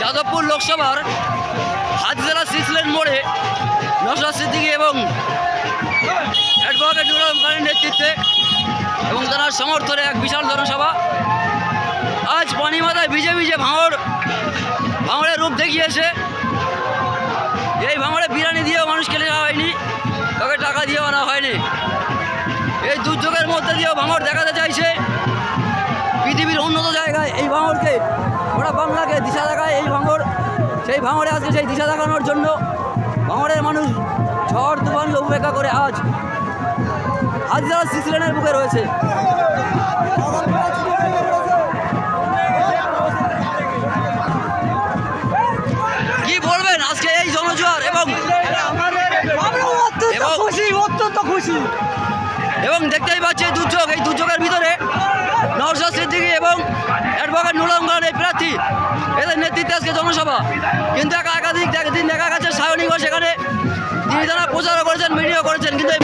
যাদবপুর লোকসভার হাতজেলা 6 লেন মোড়ে নওশাদ সিদ্দিকী এবং অ্যাডভোকেট নুরুল আলম খানের নেতৃত্বে এবং তার সমর্থনে এক বিশাল জনসভা আজ পানিমাথায় ভিজে ভিজে ভাঙড়ের রূপ দেখিয়েছে। এই ভাঙড়ে বিরিয়ানি দিয়েও মানুষ খেলে যাওয়া হয়নি, কাউকে টাকা দিয়েও আনা হয়নি। এই দুর্যোগের মধ্যে দিয়েও ভাঙড় দেখাতে চাইছে পৃথিবীর উন্নত জায়গায় এই ভাঙড়কে, ওরা বাংলাকে দিশা দেখায়। এই ভাঙড় সেই ভাঙড়ে আজকে সেই দিশা দেখানোর জন্য ভাঙড়ের মানুষ ঝড় তুফানকে উপেক্ষা করে আজ হাতজেলা 6 লেনের বুকে রয়েছে। কি বলবেন আজকে এই জনজোয়ার এবং অত্যন্ত খুশি এবং দেখতেই পাচ্ছি এই দুর্যোগের ভিতরে নওশাদ সিদ্দিকী এবং অ্যাডভোকেট নুরুল আলম খানের এই প্রার্থী, এদের নেতৃত্বে আজকে জনসভা। কিন্তু একাধিক দিন দেখা গেছে সায়নী ঘোষ সেখানে তিনি তারা প্রচারও করেছেন, মিডিয়াও করেছেন, কিন্তু এই